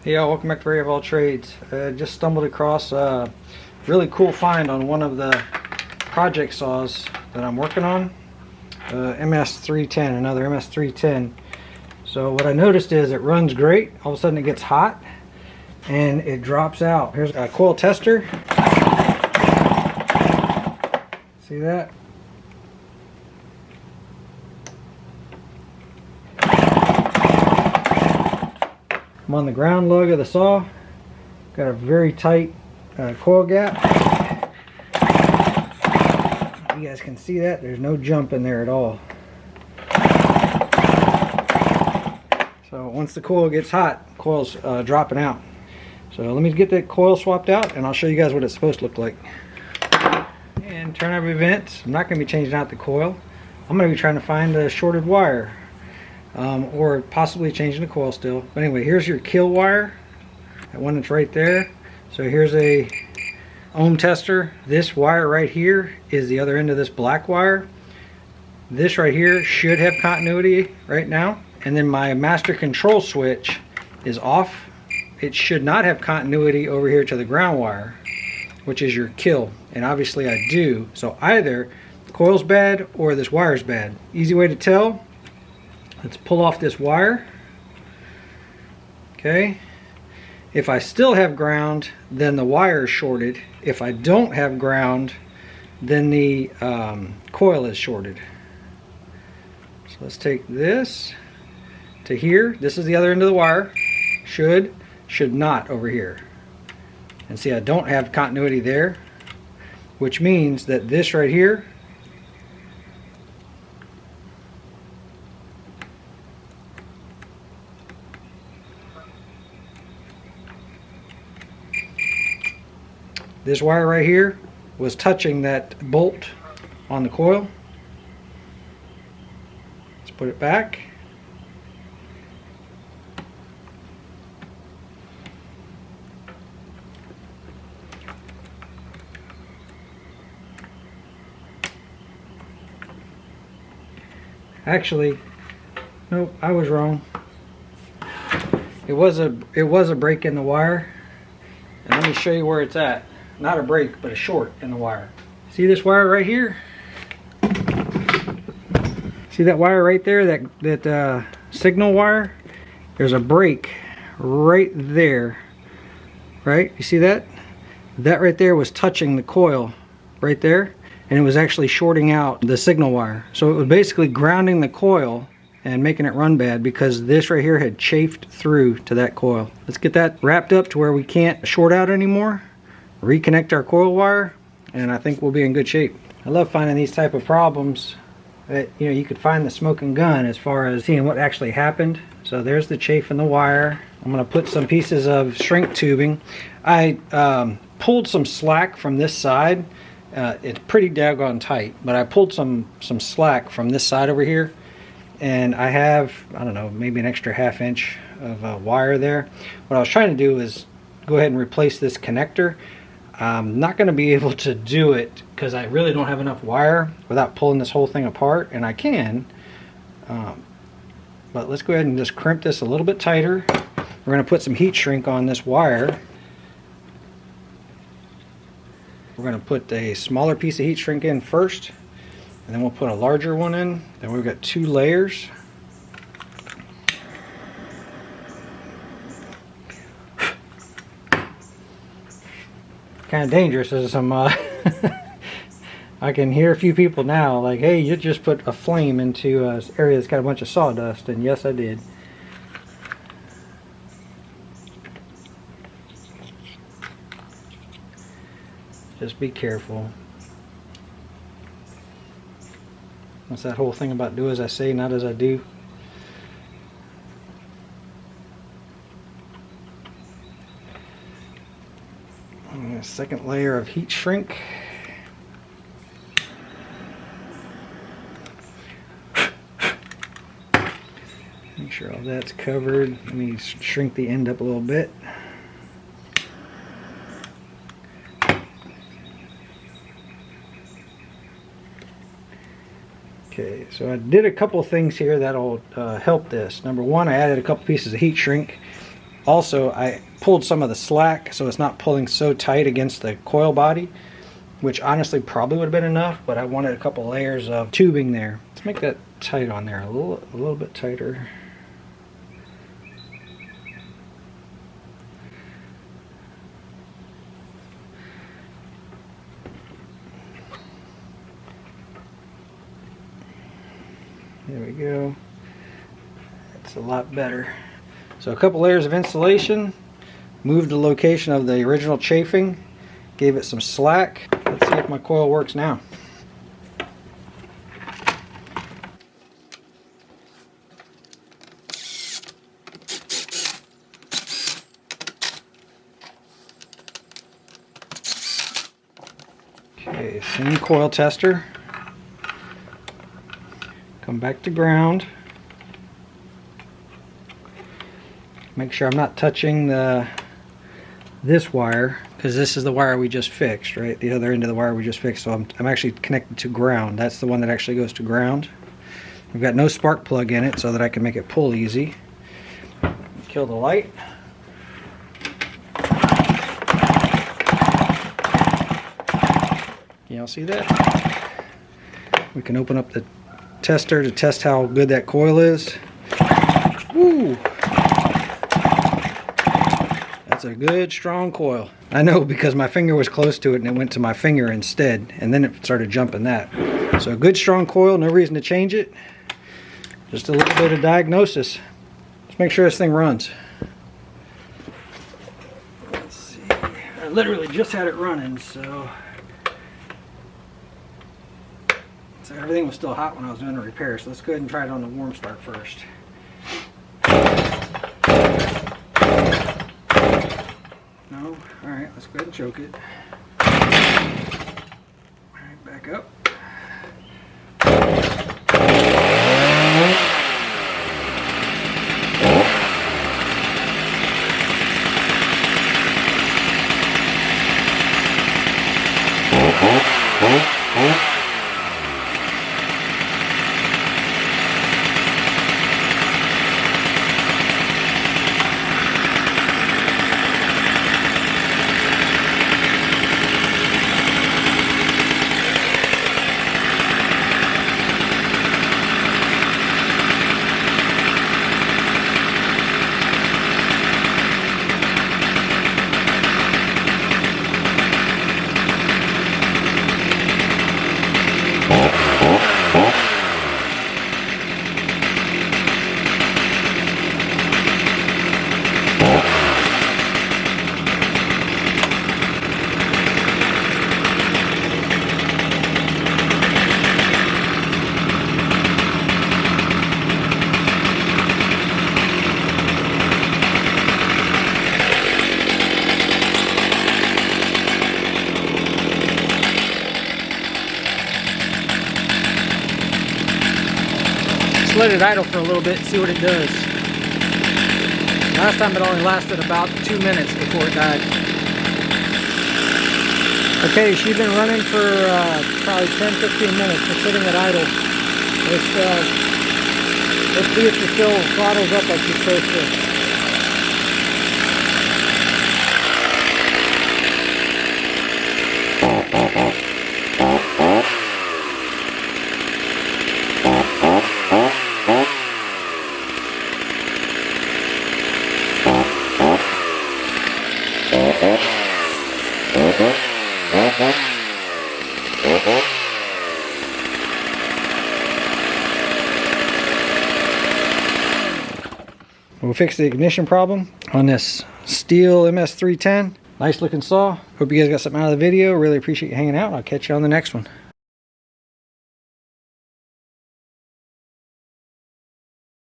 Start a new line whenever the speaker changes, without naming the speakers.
Hey y'all, welcome back to Ray of All Trades. Just stumbled across a really cool find on one of the project saws that I'm working on. MS310, another MS310. So what I noticed is it runs great. All of a sudden it gets hot and it drops out. Here's a coil tester. See that? I'm on the ground lug of the saw. Got a very tight coil gap. You guys can see that. There's no jump in there at all. So once the coil gets hot, coil's dropping out. So let me get that coil swapped out and I'll show you guys what it's supposed to look like. And turn of events, I'm not going to be changing out the coil. I'm going to be trying to find a shorted wire. Or possibly changing the coil still. But anyway, here's your kill wire. That one that's right there. So here's a ohm tester. This wire right here is the other end of this black wire. This right here should have continuity right now. And then my master control switch is off. It should not have continuity over here to the ground wire, which is your kill. And obviously I do. So either the coil's bad or this wire's bad. Easy way to tell. Let's pull off this wire. Okay. If I still have ground, then the wire is shorted. If I don't have ground, then the coil is shorted. So let's take this to here. This is the other end of the wire. Should not over here. And see, I don't have continuity there, which means that this right here this wire right here was touching that bolt on the coil. Let's put it back. Actually, nope, I was wrong. It was a break in the wire. And let me show you where it's at. Not a break, but a short in the wire. See this wire right here? See that wire right there, that signal wire? There's a break right there, right? You see that? That right there was touching the coil right there, and it was actually shorting out the signal wire. So it was basically grounding the coil and making it run bad because this right here had chafed through to that coil. Let's get that wrapped up to where we can't short out anymore. Reconnect our coil wire, and I think we'll be in good shape. I love finding these type of problems that, you know, you could find the smoking gun as far as seeing what actually happened. So there's the chafe in the wire. I'm going to put some pieces of shrink tubing. I pulled some slack from this side. It's pretty daggone tight, but I pulled some slack from this side over here, and I have, I don't know, maybe an extra ½ inch of wire there. What I was trying to do is go ahead and replace this connector. I'm not going to be able to do it because I really don't have enough wire without pulling this whole thing apart, and I can. But let's go ahead and just crimp this a little bit tighter. We're going to put some heat shrink on this wire. We're going to put a smaller piece of heat shrink in first, and then we'll put a larger one in. Then we've got 2 layers. Kind of dangerous as some I can hear a few people now like, hey, you just put a flame into an area that's got a bunch of sawdust, and yes, I did. Just be careful. What's that whole thing about do as I say, not as I do? A second layer of heat shrink. Make sure all that's covered. Let me shrink the end up a little bit. Okay, so I did a couple things here that'll help this. Number one, I added a couple pieces of heat shrink. Also, I pulled some of the slack so it's not pulling so tight against the coil body, which honestly probably would have been enough, but I wanted a couple layers of tubing there. Let's make that tight on there, a little bit tighter. There we go. That's a lot better. So a couple layers of insulation, moved the location of the original chafing, gave it some slack. Let's see if my coil works now. Okay, same coil tester. Come back to ground. Make sure I'm not touching this wire, because this is the wire we just fixed, right? The other end of the wire we just fixed. So I'm actually connected to ground. That's the one that actually goes to ground. I've got no spark plug in it so that I can make it pull easy. Kill the light. Y'all see that? We can open up the tester to test how good that coil is. Woo! That's a good strong coil. I know, because my finger was close to it and it went to my finger instead, and then it started jumping that. So a good strong coil, no reason to change it. Just a little bit of diagnosis. Let's make sure this thing runs. Let's see. I literally just had it running, so everything was still hot when I was doing the repair. So let's go ahead and try it on the warm start first. No? Alright, let's go ahead and choke it. Alright, back up. Let it idle for a little bit and see what it does. Last time it only lasted about 2 minutes before it died. Okay, she's been running for probably 10-15 minutes. We're sitting at idle. Let's see if she still throttles up like she's supposed to. We'll fix the ignition problem on this Stihl MS310. Nice looking saw. Hope you guys got something out of the video. Really appreciate you hanging out. I'll catch you on the next one.